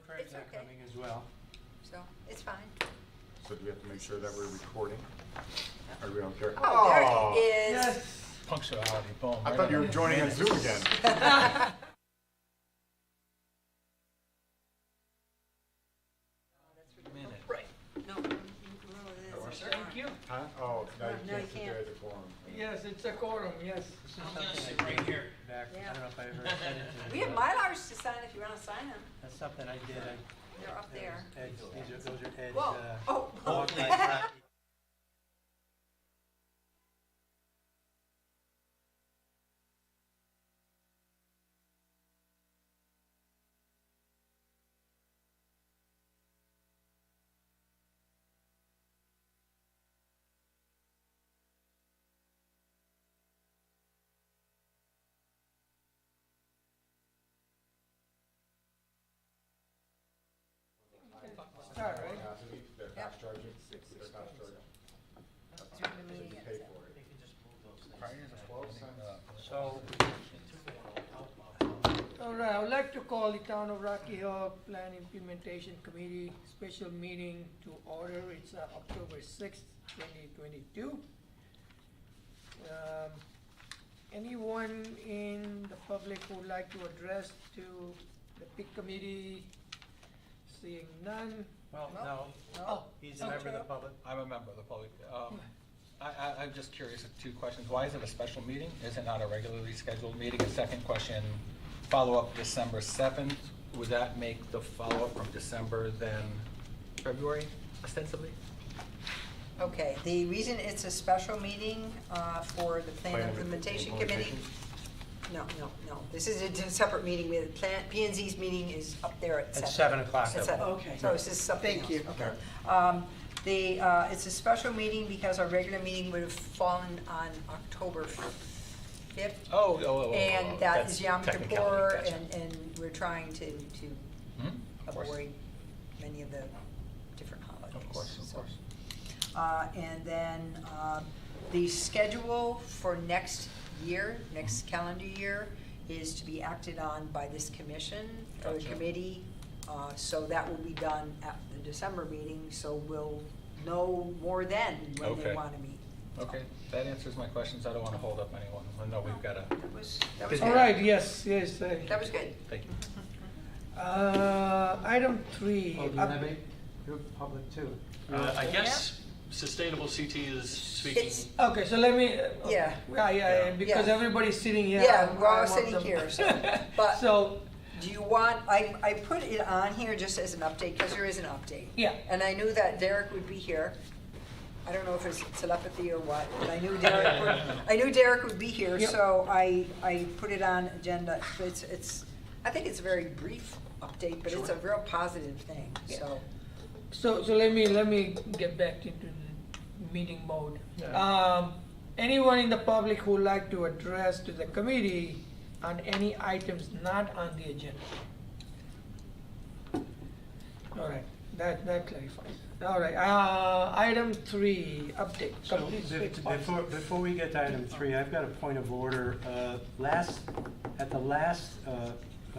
print It's that okay. coming as well. So, it's fine. So do we have to make sure that we're recording? Or we don't care? Oh, there he is. Yes. Punctuality, boom. I right thought you on. were joining on Zoom again. Minute. No, no, it is. Thank you. Huh? Oh, now you No, can't you sit there can't. as a quorum. Yes, it's a quorum, yes. This is something I did back, I Yeah. don't know if I ever said it to We you, have but Mylars to sign if you wanna sign them. that's something I did. They're up there. Ed's, those are Ed's, Whoa, oh. walk like Rocky. Start, right? They're fast charging. They're fast charging. During the meeting You at pay 7. for it. Prior to 12 cents. So, All right, I would like to call the Town of Rocky Hill Plan Implementation Committee special meeting to order. It's October 6th, 2022. Anyone in the public who would like to address to the PIC committee? Seeing none. well, No. no, Oh, he's a member of the public. I'm a member of the public. I'm just curious of two questions. Why is it a special meeting? Is it not a regularly scheduled meeting? And second question, follow-up December 7th. Would that make the follow-up from December then February ostensibly? Okay, the reason it's a special meeting for the Plan Implementation Committee. No, this is a separate meeting. We have the Plan, P and Z's meeting is up there at 7. At 7 o'clock. At 7. Okay. So this is something Thank else. you. Okay. It's a special meeting because our regular meeting would have fallen on October 5th. Oh. And that that's is Yom technicality, Kippur, gotcha. and we're trying to Mhm, of course. avoid many of the different holidays. Of course. So, and then, the schedule for next year, next calendar year, is to be acted on by this commission or the Gotcha. committee. So that will be done at the December meeting, so we'll know more then when they Okay. wanna meet. Okay, that answers my questions. I don't want to hold up anyone. I know we've got a, That was all good. right, yes. That was good. thank you. Item 3. Oh, do you have any? You're public too. I guess Sustainable CT is speaking. It's, Okay, so let me. Yeah. Yeah, because Yeah. everybody's sitting here. Yeah, we're all I'm sitting on the- here, so, but- So, do you want, I put it on here just as an update, because there is an update. yeah, And I knew that Derek would be here. I don't know if it's telepathy or what, but I knew Derek would be here, Yep. so I put it on agenda. I think it's a very brief update, but it's a real positive thing, Yeah. so. so let me get back into the meeting mode. Anyone in the public who would like to address to the committee on any items not on the agenda? All right, that clarifies. All right, item 3, update. So Complete six months. before we get to item 3, I've got a point of order. At the last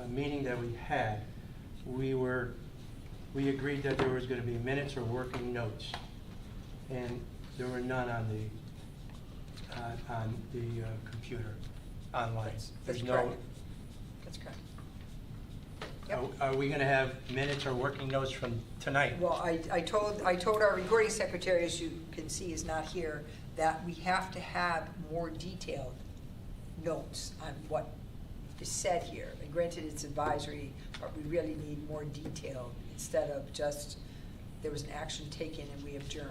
meeting that we had, we agreed that there was going to be minutes or working notes, and there were none on the computer online. That's There's correct. That's correct. Yep. Are we going to have minutes or working notes from tonight? Well, I told our recording secretary, as you can see is not here, that we have to have more detailed notes on what is said here. And granted, it's advisory, but we really need more detail instead of just, there was an action taken and we adjourned.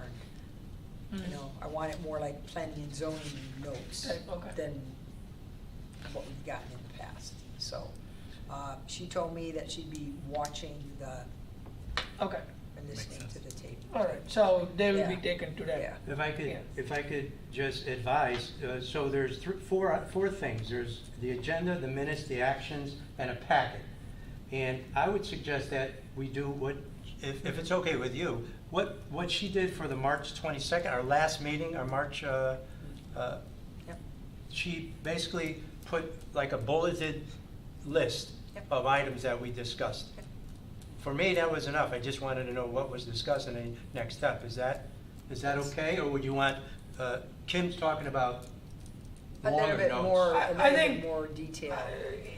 You know, I want it more like planning and zoning notes Okay. than what we've gotten in the past. So, she told me that she'd be watching Okay, and listening Makes to the tape. all right, so they will be Yeah. taken to that. Yeah. If I could just advise, so there's four things. There's the agenda, the minutes, the actions, and a packet. And I would suggest that we do what, if it's okay with you, what she did for the March 22nd, our last meeting, our March, Yep. she basically put like a bulleted list Yep. of items that we discussed for me, that was enough. I just wanted to know what was discussed and the next step. Is that okay? Or would you want, Kim's talking about A little longer bit notes? more, a I little think- bit more detail.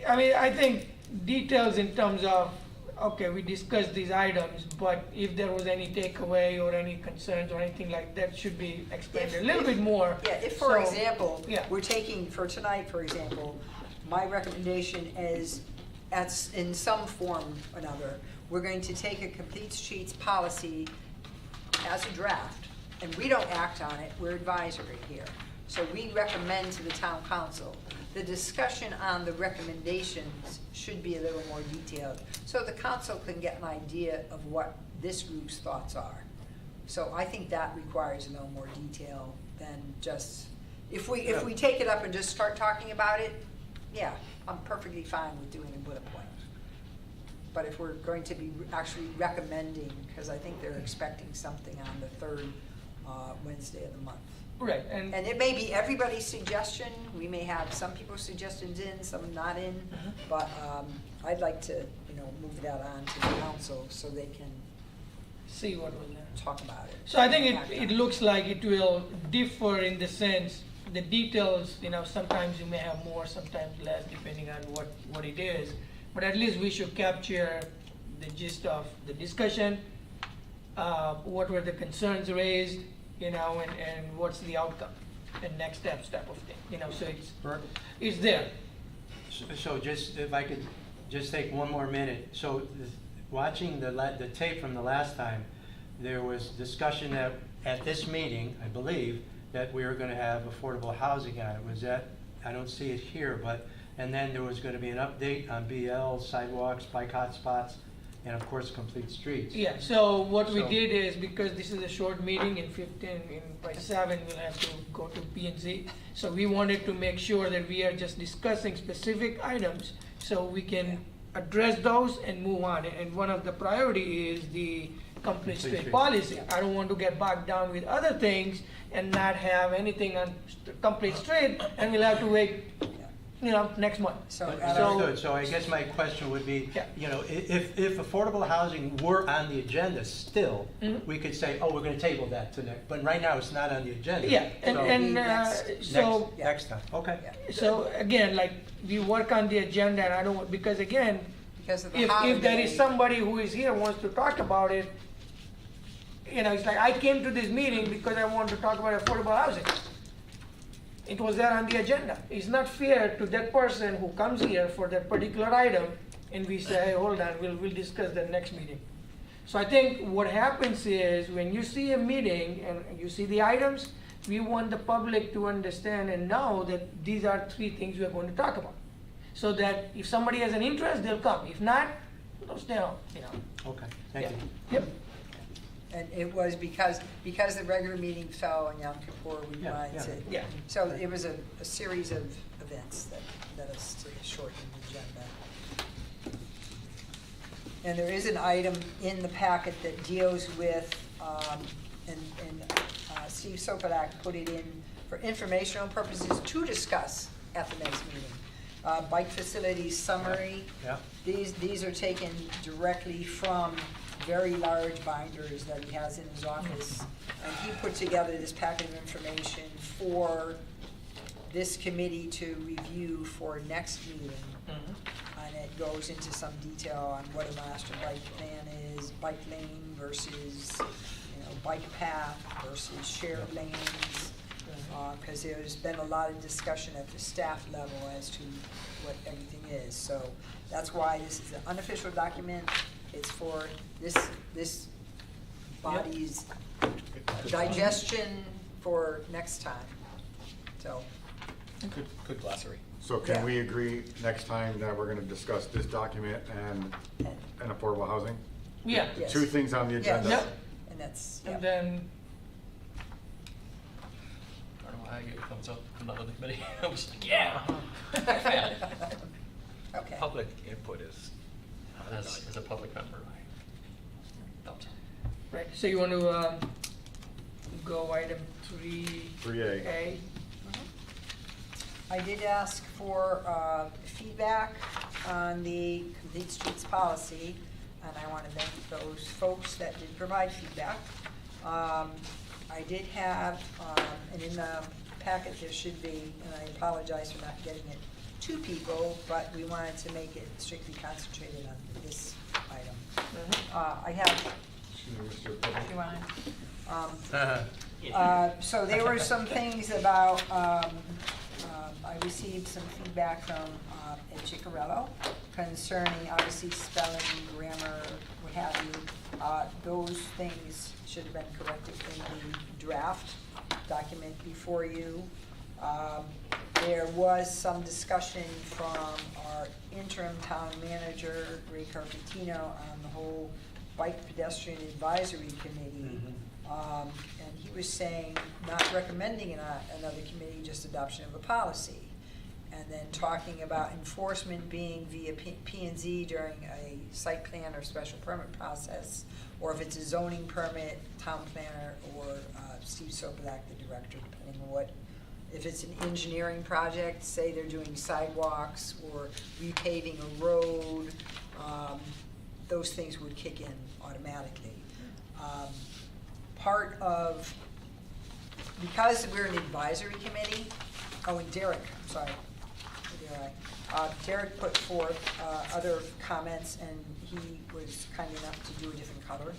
I mean, I think details in terms of, okay, we discussed these items, but if there was any takeaway or any concerns or anything like that should be explained a little bit more. Yeah, if, for So, example, yeah. we're taking, for tonight, for example, my recommendation is, in some form or another, we're going to take a complete streets policy as a draft, and we don't act on it, we're advisory here. So we recommend to the town council. The discussion on the recommendations should be a little more detailed, so the council can get an idea of what this group's thoughts are. So I think that requires a little more detail than just, if we take it up and just start talking about it, yeah, I'm perfectly fine with doing a bullet point. But if we're going to be actually recommending, because I think they're expecting something on the third Wednesday of the month. Right, and, And it may be everybody's suggestion, we may have some people's suggestions in, some not in, but I'd like to, move that on to the council so they can see what was there. talk about it. So I think Act on it looks like it will differ in the sense, the details, sometimes you may have more, sometimes less, depending on what it is. But at least we should capture the gist of the discussion, what were the concerns raised, and what's the outcome, and next steps type of thing, so it's there. So just, if I could just take one more minute. So watching the tape from the last time, there was discussion that at this meeting, I believe, that we were gonna have affordable housing on it. Was that, I don't see it here, but, and then there was gonna be an update on BL, sidewalks, bike hotspots, and of course, complete streets. Yeah, so what we So- did is, because this is a short meeting, by 7, we'll have to go to P and Z. So we wanted to make sure that we are just discussing specific items, so we can address those and move on. And one of the priority is the complete street street. policy. I don't want to get bogged down with other things and not have anything on complete street, and we'll have to wait, next month. So, Understood. So I guess my question would be, Yeah. if affordable housing were on the agenda still, Mhm. we could say, oh, we're gonna table that to next, but right now it's not on the agenda. Yeah, So so. Next time, okay. yeah, So again, like, we work on the agenda, and I don't, because again, because of the if there is holiday. somebody who is here wants to talk about it, it's like, I came to this meeting because I want to talk about affordable housing. It was there on the agenda. It's not fair to that person who comes here for that particular item, and we say, hey, hold on, we'll discuss that next meeting. So I think what happens is, when you see a meeting and you see the items, we want the public to understand and know that these are 3 things we are going to talk about. So that if somebody has an interest, they'll come. If not, they'll stay home, Okay, thank Yeah. you. Yep. And it was because the regular meeting fell on Yom Kippur, we Yeah, wanted yeah. to. Yeah. So it was a series of events that led us to the shortened agenda. And there is an item in the packet that deals with, Steve Sokodak put it in for informational purposes to discuss at the next meeting. Bike facilities summary. Yeah. These are taken directly from very large binders that he has in his office. And he put together this packet of information for this committee to review for next meeting. And it goes into some detail on what a master bike plan is, bike lane versus, bike path versus shared lanes. Because there's been a lot of discussion at the staff level as to what everything is. So that's why this is an unofficial document. It's for this body's digestion for next time. So, Good glossary. So Yeah. can we agree next time that we're gonna discuss this document and affordable housing? Yeah. Yes. 2 things on the yes, agenda? Yep. and that's, And yeah. then, I don't know how I get a thumbs up from the other committee. I was like, yeah. Big fan. Okay. Public input is, As a public member, I thumbs up. right, so you want to go item 3A. 3A? I did ask for feedback on the complete streets policy. and I want to thank those folks that did provide feedback. I did have, and in the packet there should be, and I apologize for not getting it to people, but we wanted to make it strictly concentrated on this item. I have, Excuse me, Mr. if President. you want. So there were some things about, I received some feedback from Ed Ciccarello concerning obviously spelling, grammar, what have you. Those things should have been corrected in the draft document before you. There was some discussion from our interim town manager, Ray Carpentino, on the whole bike pedestrian advisory committee. And he was saying, not recommending another committee, just adoption of a policy. And then talking about enforcement being via P&Z during a site plan or special permit process, or if it's a zoning permit, town planner, or Steve Sobolak, the director, depending on what. If it's an engineering project, say they're doing sidewalks or repaving a road, those things would kick in automatically. Part of, because we're an advisory committee, and Derek, I'm sorry, Derek put forth other comments, and he was kind enough to do a different color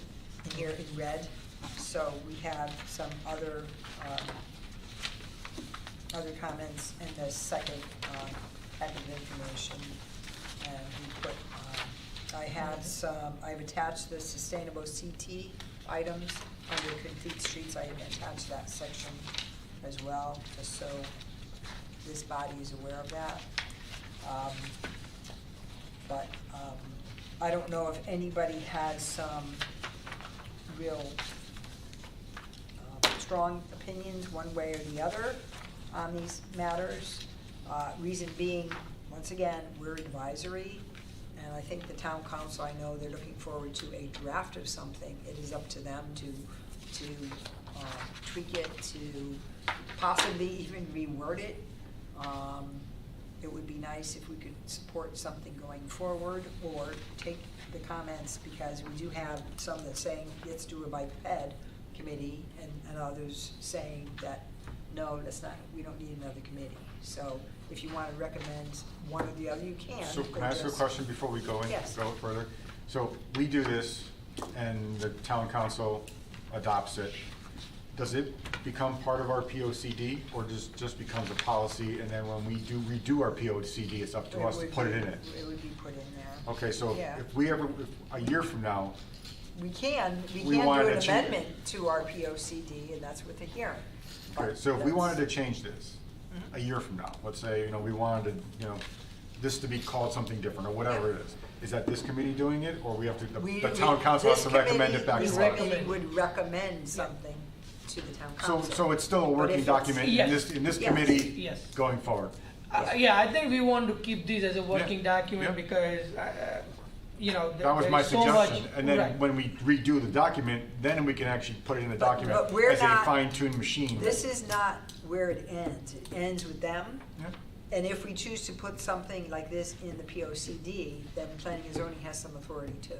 in here in red. So we have some other comments in the second packet of information, and we put. I've attached the sustainable CT items under complete streets. I have attached that section as well, just so this body is aware of that. But I don't know if anybody has some real strong opinions one way or the other on these matters. Reason being, once again, we're advisory, and I think the town council, I know they're looking forward to a draft of something. It is up to them to tweak it, to possibly even reword it. It would be nice if we could support something going forward, or take the comments, because we do have some that saying, let's do a bike ped committee, and others saying that, no, that's not, we don't need another committee. So if you want to recommend one or the other, you can. So can I ask you a question before we go Yes. go further? So we do this, and the town council adopts it. Does it become part of our POCD, or just becomes a policy, and then when we redo our POCD, it's up to us to put it in it? It would be put in there. Okay, so Yeah. if a year from now, We can We do wanted an to change- amendment to our POCD, and that's what the hearing. okay, so if we wanted to change this a year from now, let's say, we wanted, this to be called something different, or whatever it is that this committee doing it, or we have to, the town council has to recommend it back to This us? committee would recommend something to the town council. So it's still a But if working it's- document in Yes. this Yes. committee Yes. going forward? Yeah, I think we want to keep this as a working Yeah, document yeah. because, That was my there's so much- suggestion, and then right. when we redo the document, then we can actually put it in the document but we're as a not- fine-tuned machine. This is not where it ends. It ends with them. Yeah. And if we choose to put something like this in the POCD, then planning and zoning has some authority too.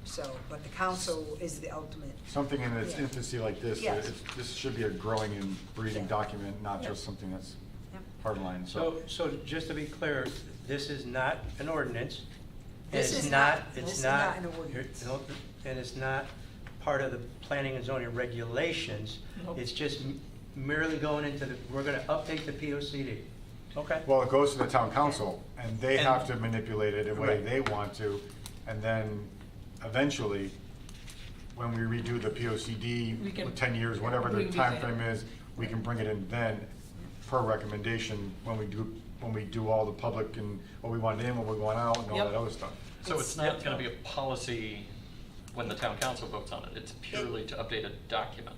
So, but the council is the ultimate. Something in its Yeah. infancy like this, Yes. this should be a growing and breathing Yeah. document, not Yeah. just something that's Yep. hardline, So just to be clear, this is not an ordinance. and This it's is not an here- ordinance. no, And it's not part of the planning and zoning regulations. Nope. It's just merely going into we're gonna update the POCD. Okay? Well, it goes to the town council, and they And- have to manipulate it the way Right. they want to, and then eventually, when we redo the POCD, We can with 10 years, whatever the bring these time in. frame is, we can bring it in then, per recommendation, when we do all the public and what we want in, what we want out, and all Yep. that other stuff. So it's not gonna be a policy when the town council votes on it, it's purely to update a document.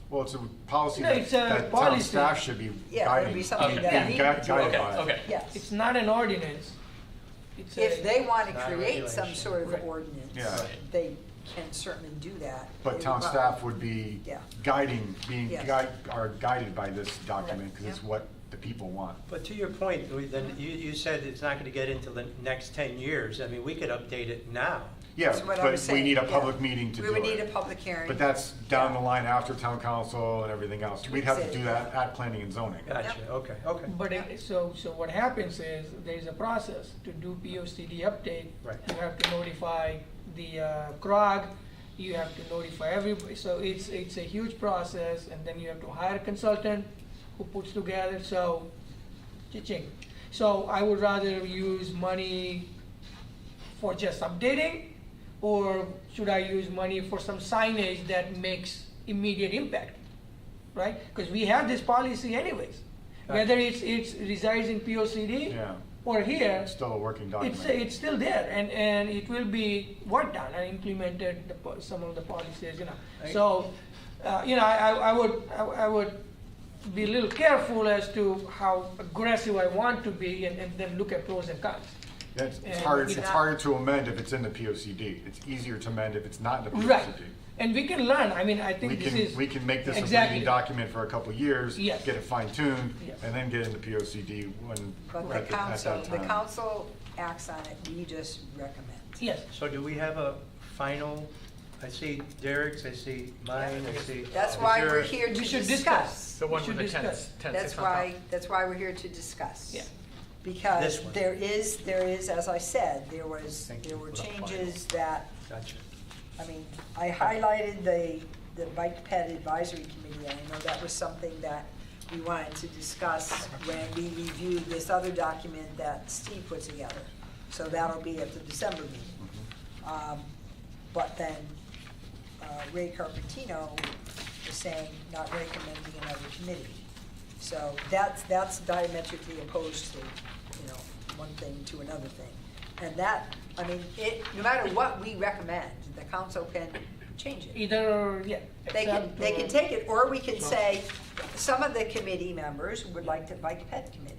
Well, it's a policy No, that it's a that town policy. staff should be Yeah, guiding. it'd be something Okay. that being we gui- need to. guided Okay, by. okay. Yes. It's not an ordinance. It's If they want to Not a create some regulation. sort of Right. ordinance, Yeah. they can certainly do that. But They town would- staff would be Yeah. guiding, Yes. guided by this document, because it's Yeah. what the people want. But to your point, then you said it's not gonna get into the next 10 years. I mean, we could update it now. Yeah, That's what I was but we saying, need a yeah. public meeting to do it. We would need a public hearing. But that's down the Yeah. line after town council and everything else. We'd have to Say do that at planning and zoning. Gotcha, Yep. okay. But so what happens is, there's a process to do POCD update. Right. You have to notify the CROG, you have to notify everybody, so it's a huge process, and then you have to hire a consultant who puts together, so, cha-ching. So I would rather use money for just updating, or should I use money for some signage that makes immediate impact, right? Because we have this policy anyways. Whether it's resides in POCD Yeah. or here, It's still a working document. it's still there, and it will be worked on and implemented, some of the policies, you know. So, you know, I would be a little careful as to how aggressive I want to be, and then look at pros and cons. It's And harder, we it's not- harder to amend if it's in the POCD. It's easier to amend if it's not in the Right, POCD. and we can learn, I mean, I think this is. We can make this a Exactly. reading document for a couple of years, Yes. get it fine tuned, Yes. and then get into POCD when, But at the council, that the time. council acts on it, we just recommend. Yes, So do we have a final, I see Derek's, I see mine, I see. That's is why there- we're here to We should discuss. The one We with the should discuss. tents. That's why we're here to discuss. Yeah. Because This one. there is, as I said, there were Thank you. changes that, Gotcha. I mean, I highlighted the Bike Ped Advisory Committee, and I know that was something that we wanted to discuss when we reviewed this other document that Steve put together. So that'll be at the December meeting. But then Ray Carpentino was saying not recommending another committee. So that's diametrically opposed to, you know, one thing to another thing. And that, I mean, no matter what we recommend, the council can change it. either, yeah. They can, accept they or- can take it, or we can say, some of the committee members would like to Bike Ped Committee.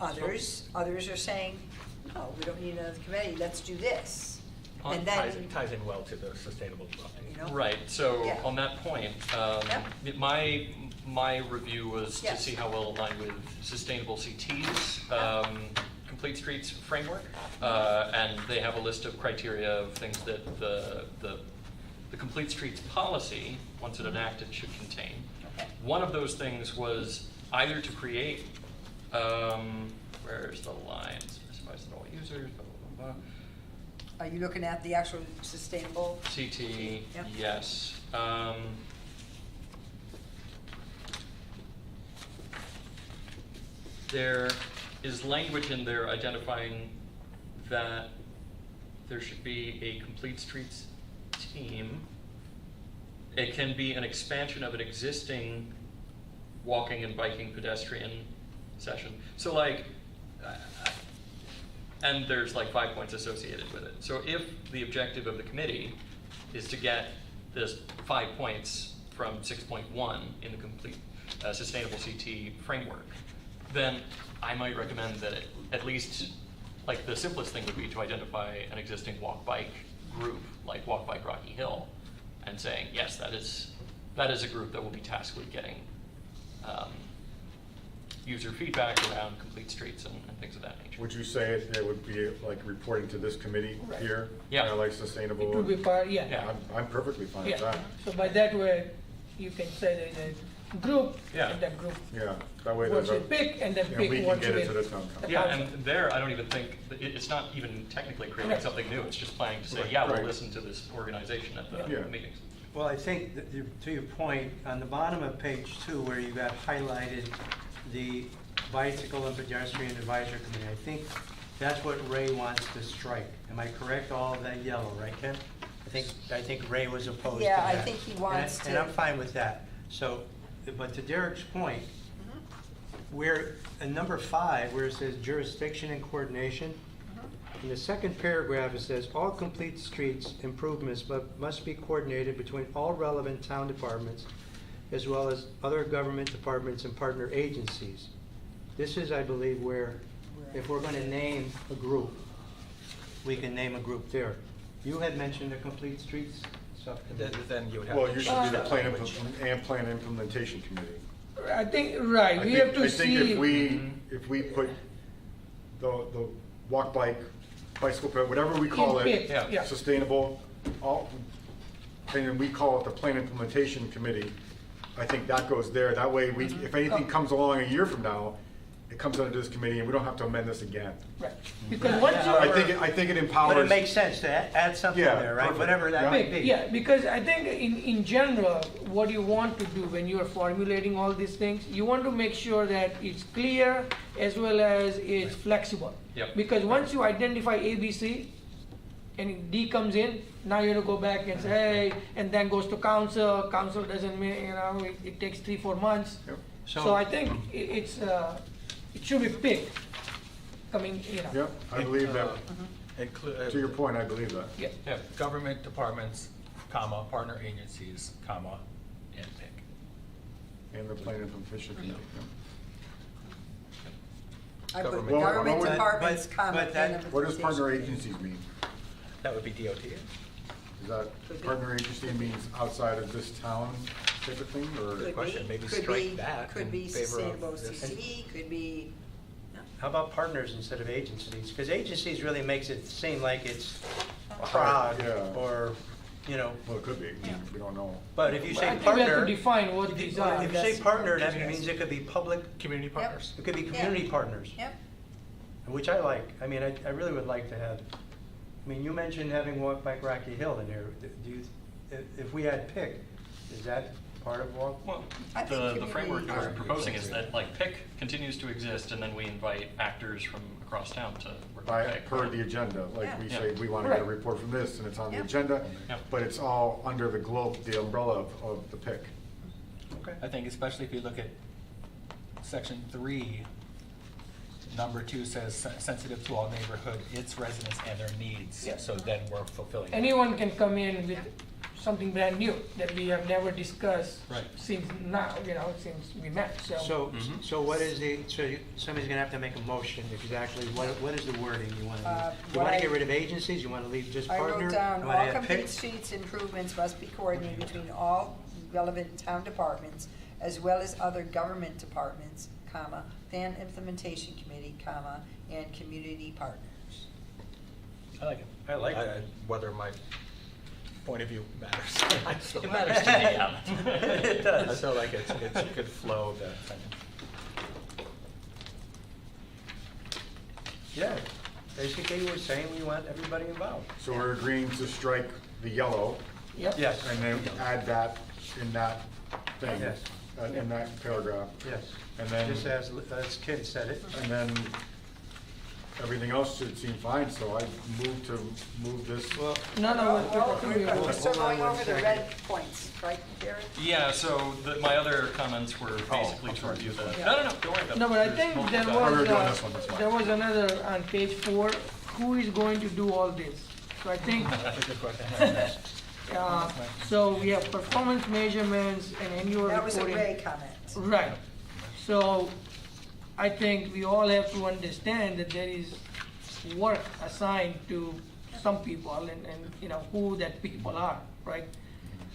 Others are saying, no, we don't need another committee, let's do this. And then, Ties in well to the sustainable development. you know. Right, so Yeah. on that point, Yep. my review was to Yes. see how well aligned with Sustainable CT's Complete Streets framework. And they have a list of criteria of things that the Complete Streets policy, once it enacted, should contain. Okay. One of those things was either to create, where's the lines, specifies the all users, blah, blah, blah, blah. Are you looking at the actual sustainable? CT, Yep. yes. There is language in there identifying that there should be a complete streets team. It can be an expansion of an existing walking and biking pedestrian session. So like, and there's like 5 points associated with it. So if the objective of the committee is to get this 5 points from 6.1 in the complete sustainable CT framework, then I might recommend that it, at least, like the simplest thing would be to identify an existing walk-bike group, like Walk Bike Rocky Hill, and saying, yes, that is a group that will be tasked with getting user feedback around complete streets and things of that nature. Would you say it would be like reporting to this committee Right. here? Yeah. Kinda like sustainable? It will be part, Yeah. yeah. I'm perfectly fine with Yeah, that. so by that way, you can say there's a group, Yeah. and that group Yeah, that way what there's a. should pick, and then Yeah, pick we can what get it should to the town council. Yeah, and there, I don't even think, it's not even technically creating Right. something new, it's just planning to say, Right, yeah, we'll right. listen to this organization at Yeah. the meetings. Well, I think, that to your point, on the bottom of page 2, where you got highlighted the Bicycle and Pedestrian Advisory Committee, I think that's what Ray wants to strike. Am I correct? All of that yellow, right, Ken? I think Ray was opposed to Yeah, that. I think he wants And I'm to- fine with that. So, but to Derek's point, where, in number 5, where it says jurisdiction and coordination, in the second paragraph, it says, all complete streets improvements must be coordinated between all relevant town departments as well as other government departments and partner agencies. This is, I believe, where, if we're gonna name a group, we can name a group there. You had mentioned the complete streets subcommittee. Then you would have. Well, to you should change be the that plan language. implementation committee. I think, right, I we think- have to I think see. if we put the walk bike, bicycle, path, whatever we call in it, pick, yeah. Yeah, sustainable, all, and then we call it the plan implementation committee, I think that goes there. That way, we, if anything comes along a year from now, it comes under this committee and we don't have to amend this again. right, because once you. So I think it empowers. But it makes sense to add something Yeah, there, right? perfect. Whatever that Yeah. might be. Yeah, because I think in general, what you want to do when you are formulating all these things, you want to make sure that it's clear as well as it's flexible. Yep. Because once you identify A, B, C, and D comes in, now you have to go back and say, hey, and then goes to council, council doesn't, it takes 3-4 months. Yep. So I think it's, it should be picked, coming, Yeah, I believe that, to your Include, point, I believe that. Yeah. yeah, government departments, comma, partner agencies, comma, and PIC. And the plan implementation committee. I put Government. Well, government but- departments, but comma, that- plan What does partner implementation. agencies mean? That would be DOT. Is that partner agency means outside of this town type of thing, or? Could question, be, maybe could strike be, that could in be favor of sustainable this. CT, could be, How about partners instead of agencies? Because agencies really makes it seem like it's Right, Prague yeah. or, you know, Well, it could be, we don't know. but if you I say think we have to partner, define what these are. if you say partner, that Yes. means it could be public, Community partners. it could be Yeah. community partners, yep. which I like. I mean, I really would like to have, I mean, you mentioned having Walk Bike Rocky Hill in there. Do you, if we had PIC, is that part of Walk? Well, I think the community framework that we're partners. proposing is that, like, PIC continues to exist, and then we invite actors from across town to work By, on PIC. per the agenda, like we Yeah. say, we want to get a Right. report from this, and it's on the Yeah. agenda, Yeah. but it's all under the globe, the umbrella of the PIC. Okay. I think especially if you look at section 3, number 2 says sensitive to all neighborhood, its residents and their needs. Yeah. So then we're fulfilling. that. Anyone can come in with something brand new that we have never discussed Right. since now, since we met, so. So, so what is the, somebody's gonna have to make a motion exactly, what is the wording you wanna do? You what wanna I- get rid of agencies, you wanna leave just I partner? wrote down, You all wanna add complete PIC? streets improvements must be coordinated between all relevant town departments as well as other government departments, comma, plan implementation committee, comma, and community partners. I like it. I like it. Whether my point of view matters. It matters to me, yeah. It I does. feel like it's a good flow of that. Yeah, basically, we're saying we want everybody involved. So we're agreeing to strike the yellow, Yep. Yes, and then add that in that thing, Yes. in that paragraph. yes. And then, Just as Ken said it. and then everything else should seem fine, so I move this. Well, No, Well, we're- we're Hold still on going one over the second. red points, right, Gary? Yeah, so my other comments were basically I'm to sorry, review this the, one. no, don't worry about it. No, but I There's think multiple there documents. we were doing was, this one, that's fine. there was another on page 4, who is going to do all this? So I think, That's a good question. so we have performance measurements and annual That was a reporting. Ray comment. Right, so I think we all have to understand that there is work assigned to some people and who that people are, right?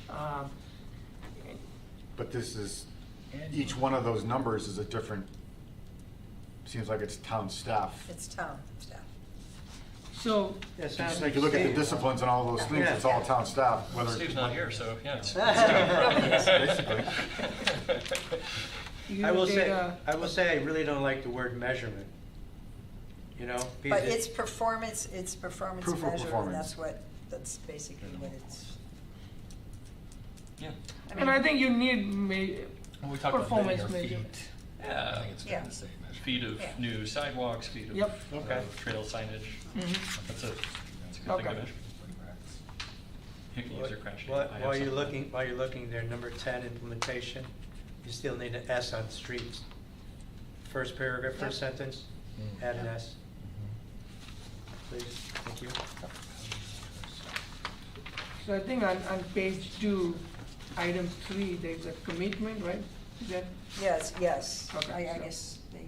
Um, But this is, each one of those numbers is a different, seems like it's town staff. It's town staff. So, yeah, sounds Just like like you look at the Steve. disciplines and all those things, it's all town staff, whether. Steve's not here, so, yeah. it's- Basically. you I will did, say, I really don't like the word measurement. You know? But because it- it's performance Proof of measure, and performance. that's basically what it's. Yeah. and I think you need When we talk about performance linear measure. feet, I Yeah, think it's Yeah. kind of the same measure. feet of Yeah. new sidewalks, feet of Yep. Okay. trail signage. Mhm. That's a good thing Okay. to measure. Hickeys are crashing. While I have while you're something. looking there, number 10, implementation, you still need an S on streets. First paragraph, first sentence, add an S. Please, thank you. So I think on page 2, item 3, there's a commitment, right? Is that, Yes. Okay, I so- guess they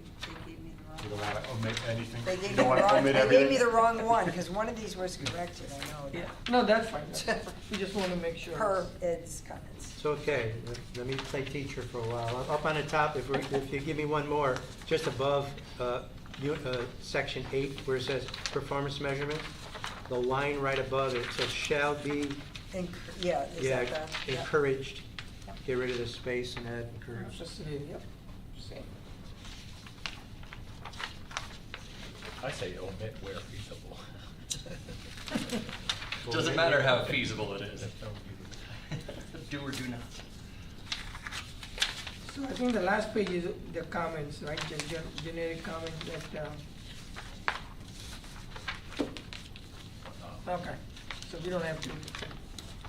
gave me the wrong You don't want to omit anything? They You gave me don't the want to wrong, omit they gave me everything? the wrong one, because one of these was corrected, I know. Yeah, no, that's fine. That's fine. We just want to make sure. Per Ed's comments. It's okay, let me play teacher for a while. Up on the top, if you give me one more, just above section 8, where it says performance measurement, the line right above it says shall be, Yeah, is yeah, that the? yeah. encouraged. Yep. Get rid of the space and add encouraged. Just, yep, same. I say omit where feasible. Doesn't matter how feasible it is. No feasible. Do or do not. So I think the last page is the comments, right, the generic comments that, okay, so we don't have to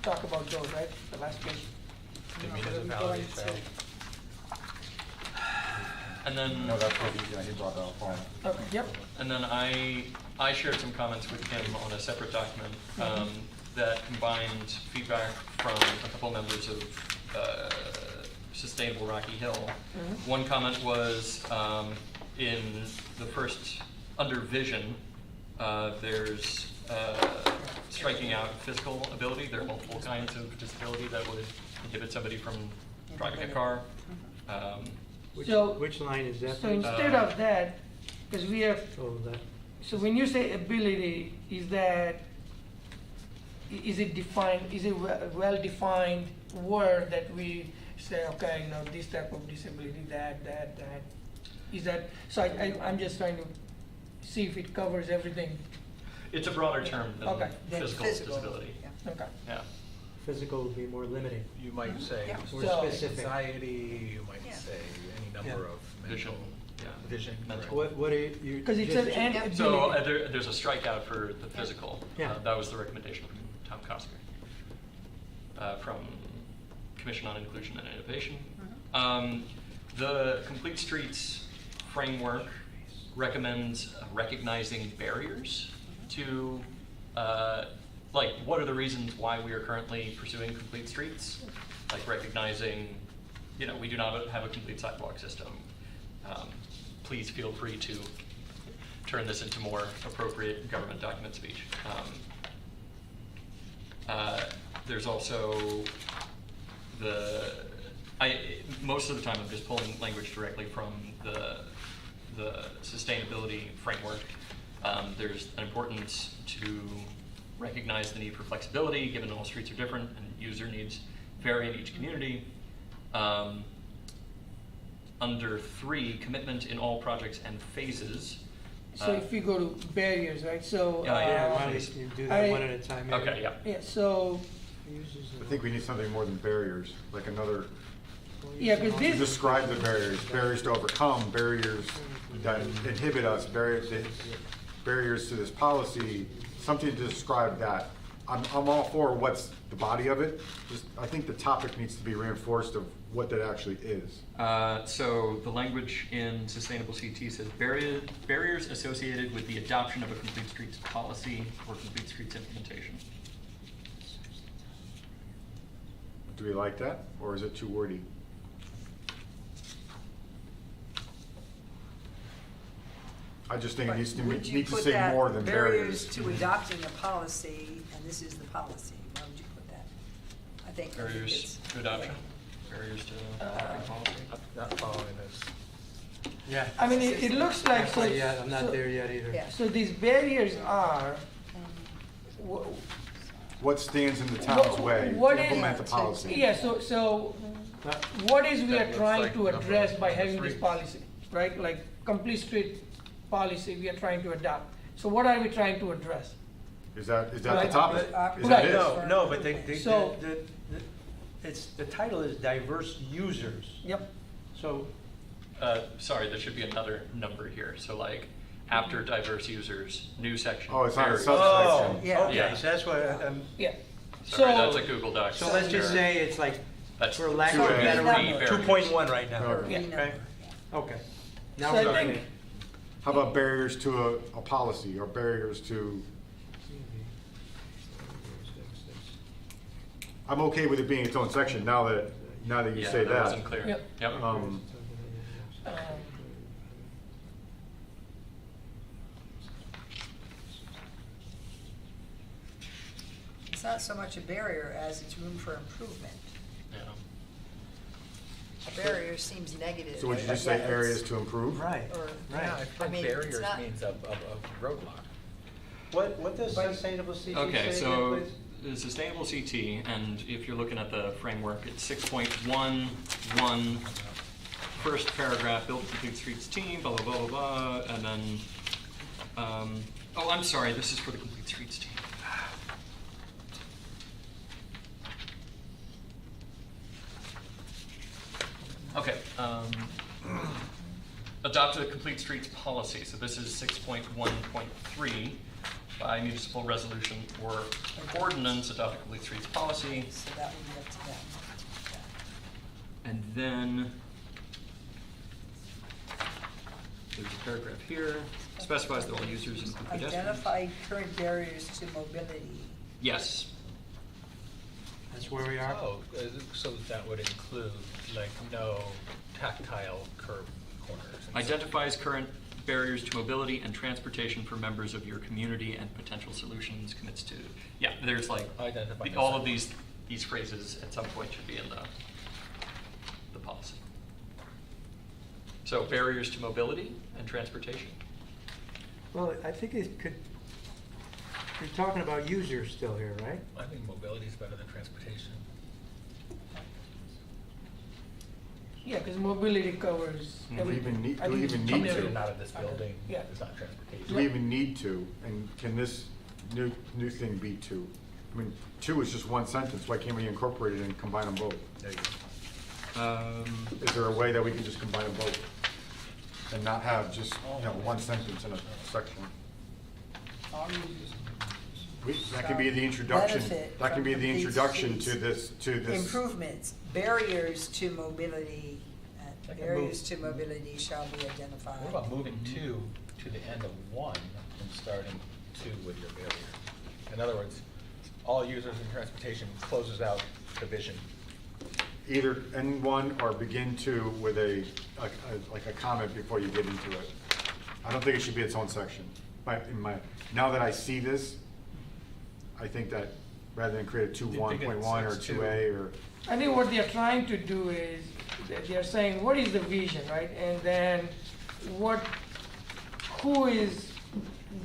talk about those, right, the last page? The No, municipality we're going shall. And then. No, that's what he brought that up on. Okay, yep, And then I shared some comments with him on a separate document that combined feedback from a couple members of Sustainable Rocky Hill. Mhm. One comment was in the first, under vision, there's striking out physical ability. There are multiple kinds of disability that would inhibit somebody from driving a car. Which, So- which line is that? so please? instead of that, because we have, Oh, that, so when you say ability, is that, is it defined, is it a well-defined word that we say, okay, you know, this type of disability, that, is that, so I'm just trying to see if it covers everything, It's a broader term than Okay. Then physical disability. yeah. okay. Yeah. physical would be more limiting. You might say. Yeah. More So- specific. Anxiety, you might Yeah. say any Yeah. number of Vision, mental. yeah. Vision. Mental. What are you? Because it just- says and Yeah. So ability. there's a strikeout for the physical. Yeah. That was the recommendation from Tom Kosker, from Commission on Inclusion and Innovation. The Complete Streets framework recommends recognizing barriers to, like, what are the reasons why we are currently pursuing complete streets? Like recognizing, you know, we do not have a complete sidewalk system. Please feel free to turn this into more appropriate government document speech. There's also most of the time I'm just pulling language directly from the sustainability framework. There's an importance to recognize the need for flexibility, given all streets are different and user needs vary in each community. Under 3, commitment in all projects and phases. So if we go to barriers, right, so. Yeah, why please. don't you do that I- one at a time? maybe? Okay, yeah. Yeah, so, I think we need something more than barriers, like another, yeah, because to this, describe the barriers, barriers to overcome, barriers that inhibit us, barriers to this policy, something to describe that. I'm all for what's the body of it, just, I think the topic needs to be reinforced of what that actually is. So the language in Sustainable CT says barriers associated with the adoption of a complete streets policy or complete streets implementation. Do we like that, or is it too wordy? I just think it But needs to, would you need to put say that more than barriers. to adopting a policy, and this is the policy, why would you put that? I think Barriers it's- to adoption, barriers to adopting policy. Not following this. Yeah. I mean, it looks like, so. Not yet, I'm not so- there yet either. Yeah. So these barriers are, wha- What stands in the town's way What to is- implement the policy? yeah, so what is we That are looks trying like to number- address by number having this 3. policy, right? Like complete street policy we are trying to adopt. So what are we trying to address? Is that the Right. topic? But- Is that Right. it? No, but So- the title is diverse users. Yep, So, Sorry, there should be another number here. So like after diverse users, new section. Oh, it's not a barriers. subsection. oh, Yeah. okay, Yeah. so that's what, yeah. Sorry, that's a So, Google Doc. so let's just say it's like, That's for lack of two a better A. word, 2.1 right now. Okay. Yeah. Okay, okay. Now So I we're think- okay. How about barriers to a policy, or barriers to, I'm okay with it being its own section now that you Yeah, say that wasn't that. clear. Yep. Yep. Um, It's not so much a barrier as it's room for improvement. Yeah. A barrier seems negative. So would you just but say yet areas it's- to improve? Right, Or- Yeah, I right. feel I mean, like it's barriers not- means a roadblock. What does sustainable CT say Okay, again, so please? the sustainable CT, and if you're looking at the framework, it's 6.11, first paragraph, build a complete streets team, blah, blah, blah, blah, blah, and then, oh, I'm sorry, this is for the complete streets team. Okay, adopt a complete streets policy. So this is 6.1.3 by municipal resolution or ordinance, adopt a complete streets policy. So that would be up to them. And then there's a paragraph here, specifies that all users include pedestrians. Identify current barriers to mobility. Yes, That's where we are? Oh, so that would include like no tactile curb corners. and identifies current barriers to mobility and transportation for members of your community and potential solutions, commits to, yeah, there's like, Identify the all of site. these phrases at some point should be in the policy. So barriers to mobility and transportation. Well, I think it could, you're talking about users still here, right? I think mobility is better than transportation. Yeah, because mobility covers Do we everything. even need- I do we think even it's need Something to? in and out of this building Yeah. is not transportation. Do we even need to? And can this new thing be two? I mean, two is just one sentence. Why can't we incorporate it and combine them both? There you go. Is there a way that we can just combine them both? And not have just, one sentence in a section? All users That can be the introduction, benefit that can be from the complete introduction streets. to this. Improvements, barriers to mobility, That can barriers move. to mobility shall be identified. What about moving two to the end of one and starting two with your barrier? In other words, all users in transportation closes out division. Either end one or begin two with like a comment before you get into it. I don't think it should be its own section. Now that I see this, I think that rather than create a two You one think point it's- one or it's two A or, I think what they're trying to do is, that they're saying, what is the vision, right? And then who is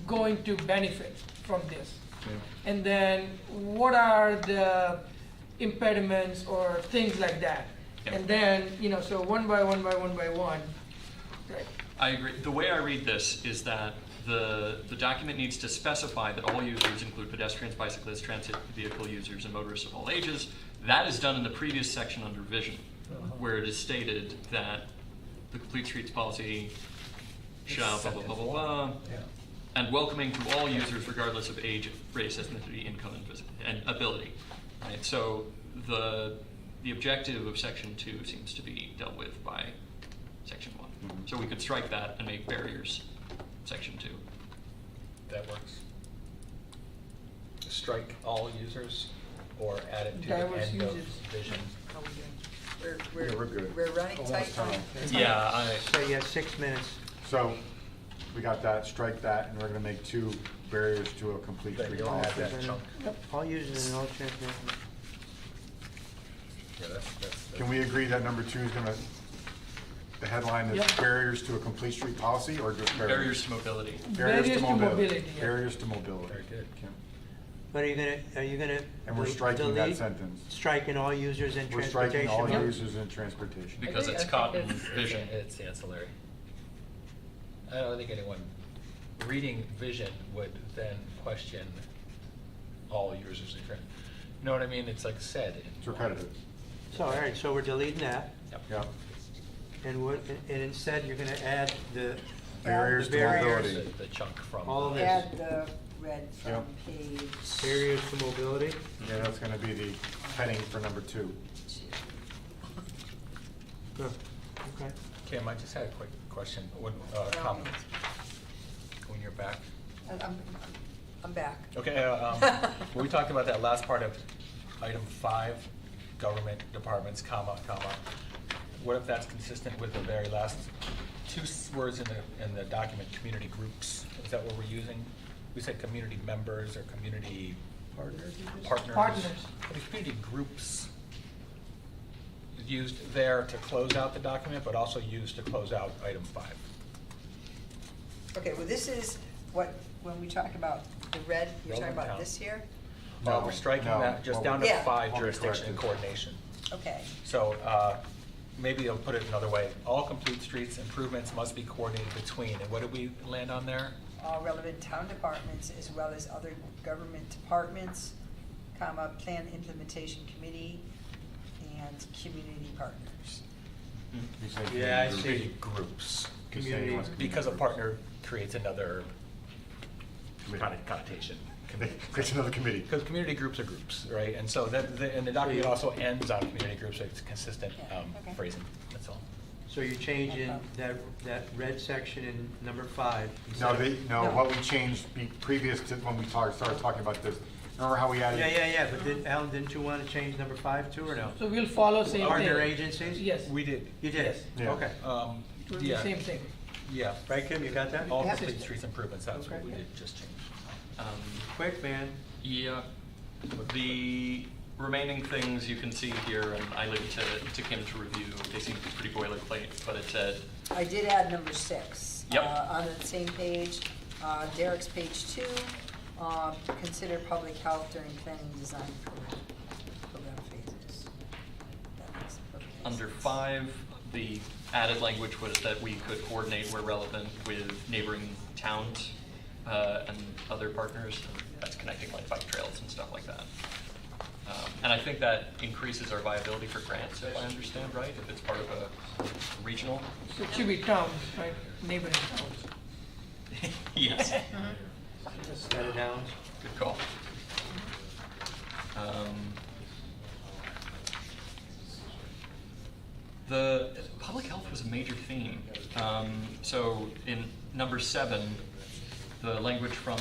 going to benefit from this? And then what are the impediments or things like that? Yep. And then, so one by one, right? I agree. The way I read this is that the document needs to specify that all users include pedestrians, bicyclists, transit vehicle users, and motorists of all ages. That is done in the previous section under vision, where it is stated that the complete streets policy shall blah, blah, blah, blah, blah, Yeah. and welcoming to all users regardless of age, race, ethnicity, income, and ability. Right? So the objective of section 2 seems to be dealt with by section 1. Mhm. So we could strike that and make barriers section 2. That works. Strike all users or add it to the Diverse end of users. vision. How we doing? Yeah, we're good. We're running Almost tight on time. Yeah, So you have 6 minutes. so we got that, strike that, and we're gonna make two barriers to a complete Then street you'll add policy. that chunk. All users and all transportation. Yeah, that's. Can we agree that number 2 is gonna, the headline is Yeah. barriers to a complete street policy or just barriers? barriers to mobility. Barriers to mobility, yeah. Barriers to mobility. Very good. Okay. But are you gonna? And we're striking that delete? sentence. Striking all users and We're transportation? striking all Yeah. users in transportation. Because I it's think caught in it's- vision. It's ancillary. I don't think anyone reading vision would then question all users in trans. You know what I mean? It's like said. in It's repetitive. So, all right, so we're deleting that, Yep. Yeah. and instead you're gonna add the. Barriers the to barriers, mobility. The chunk from. All of this. Add the red from Yep. page. Barriers to mobility. Yeah, that's gonna be the heading for number 2. Good, okay. Kim, I just had a quick question, comment. When you're back. I'm back. Okay, when we talked about that last part of item 5, government departments, comma. What if that's consistent with the very last two words in the document, community groups? Is that what we're using? We said community members or community partners. Partners. The community groups used there to close out the document, but also used to close out item 5. Okay, well, this is what, when we talk about the red, you're talking Relevant about town. this here? No, No, we're striking no. that just Well, down to Yeah. 5, Well, jurisdiction and corrected. coordination. Okay, So maybe I'll put it another way. All complete streets improvements must be coordinated between, and what did we land on there? all relevant town departments as well as other government departments, comma, plan implementation committee, and community partners. He's saying Yeah, I community see. Groups. He's saying he wants Because a community partner creates another Committee. connotation. groups. Creates another committee. Because community groups are groups, right? And so and the document also ends on community groups, so it's consistent Yeah, okay. phrasing, that's all. So you're changing that red section in number 5. No, No. what we changed previous to when we started talking about this, remember how we added? Yeah, but Alan, didn't you want to change number 5 too, or no? So we'll follow same thing. Partner agencies? Yes. We did. You did? Yes. Yeah. Okay. We'll do Yeah, same thing. yeah. Right, Kim, you got that? All Yes. complete streets improvements, that's what we Okay. did just change. Quick, man. Yeah, the remaining things you can see here, and I leave it to Kim to review. They seem to be pretty boilerplate, but it said, I did add number 6. Yep. On the same page, Derek's page 2, consider public health during planning design program phases. That makes perfect sense. under 5, the added language was that we could coordinate where relevant with neighboring towns and other partners. That's connecting like bike trails and stuff like that. And I think that increases our viability for grants, if I understand right, if it's part of a regional. So it should be towns, right, neighboring towns. Yes, Set it down. good call. The public health was a major theme. So in number 7, the language from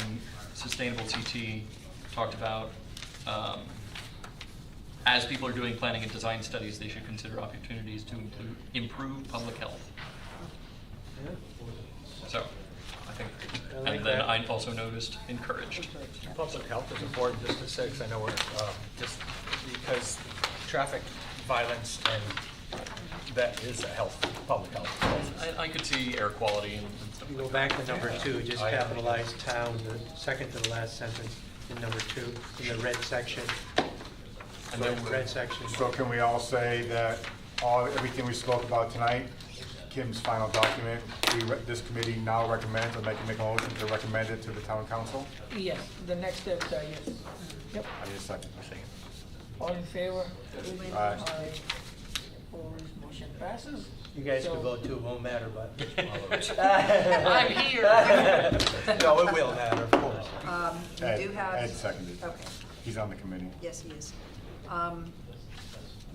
Sustainable CT talked about, as people are doing planning and design studies, they should consider opportunities to improve public health. So, I think, I like and then that. I also noticed encouraged. Public health is important, just to say, because I know we're, just because traffic violence and that is a public health. I could see air quality and stuff You go like back to number 2, just Oh, yeah. capitalize town, the second to the last sentence in number 2, in the red section. And then Red section. So can we all say that everything we spoke about tonight, Kim's final document, this committee now recommends, or make a motion to recommend it to the town council? Yes, the next steps are yes. Yep, I need a second. all in favor? Aye. Opposed, motion passes. You guys So- can vote too, it won't matter, but. I'm here. No, it will matter, of course. We do have. Ed seconded. Okay, He's on the committee. yes, he is.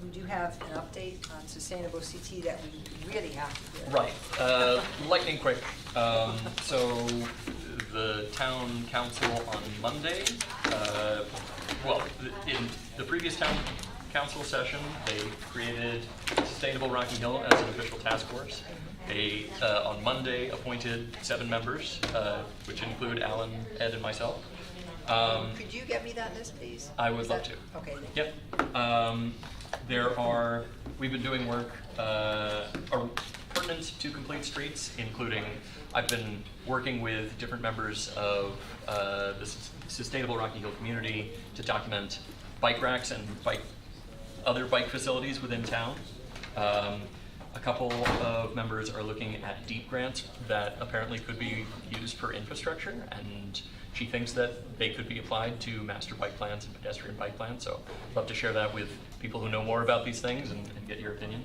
We do have an update on Sustainable CT that we really have to do. Right, lightning quick. So the town council on Monday, in the previous town council session, they created Sustainable Rocky Hill as an official task force. They, on Monday, appointed 7 members, which include Alan, Ed, and myself. Could you get me that list, please? I would Is love that- to. Okay. thank you. Yep. We've been doing work pertinent to complete streets, including, I've been working with different members of the Sustainable Rocky Hill community to document bike racks and other bike facilities within town. A couple of members are looking at deep grants that apparently could be used for infrastructure, and she thinks that they could be applied to master bike plans and pedestrian bike plans. So I'd love to share that with people who know more about these things and get your opinion.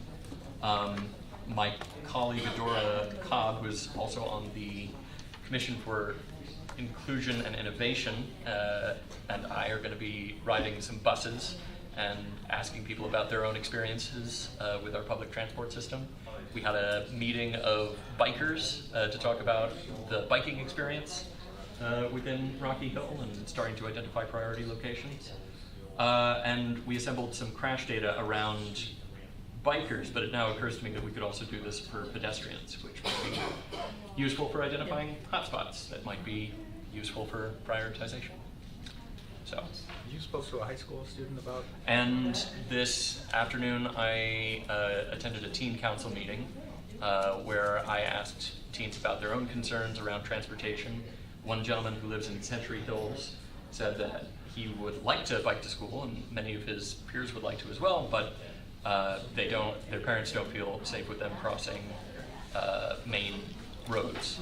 My colleague Adora Cobb, who is also on the Commission for Inclusion and Innovation, and I are going to be riding some buses and asking people about their own experiences with our public transport system. We had a meeting of bikers to talk about the biking experience within Rocky Hill and starting to identify priority locations. And we assembled some crash data around bikers, but it now occurs to me that we could also do this for pedestrians, which would be useful for identifying hotspots that might be useful for prioritization. So, Did spoke to a high school student about? And this afternoon, I attended a teen council meeting where I asked teens about their own concerns around transportation. One gentleman who lives in Century Hills said that he would like to bike to school, and many of his peers would like to as well, but their parents don't feel safe with them crossing main roads.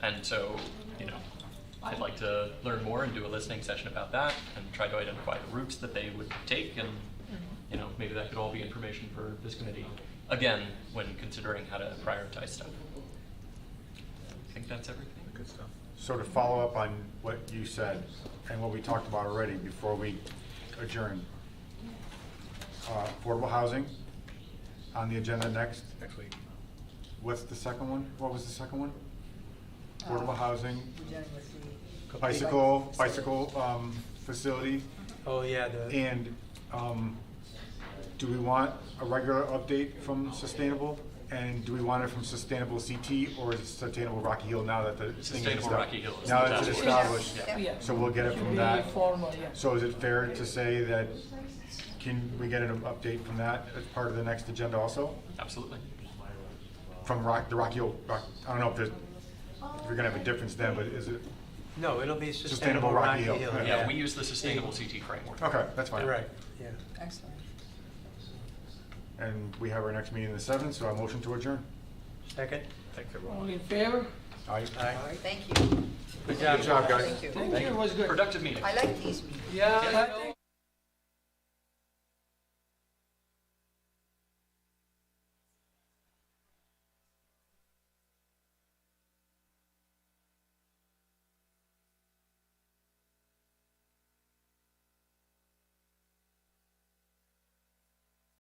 And so, I'd like to learn more and do a listening session about that and try to identify the routes that they would take, and maybe that could all be information for this committee, again, when considering how to prioritize stuff. I think that's everything. Good stuff. So to follow up on what you said and what we talked about already before we adjourn, affordable housing on the agenda next. Next week. What's the second one? What was the second one? Affordable housing, We're dealing with the. bicycle facility, Oh, yeah, and do we want a regular update from Sustainable? And do we want it from Sustainable CT or is it Sustainable Rocky Hill now that the thing is Sustainable Rocky Hill is now the that it's task force. established? Yeah. Yeah. So we'll get it Should from be that. formal, yeah. So is it fair to say that, can we get an update from that as part of the next agenda also? Absolutely. From the Rocky Hill, I don't know if we're gonna have a difference then, but is it, no, it'll be Sustainable Sustainable Rocky Rocky Hill. Hill. Yeah, we use the Sustainable CT framework. okay, that's fine. Right, yeah. Excellent. And we have our next meeting the 7th, so I motion to adjourn. Second? Thanks, everyone. All in favor? Aye. Aye. Thank you. Good job. Good job, guys. Thank you. Thank you, it was good. Productive meeting. I like these meetings. Yeah, I think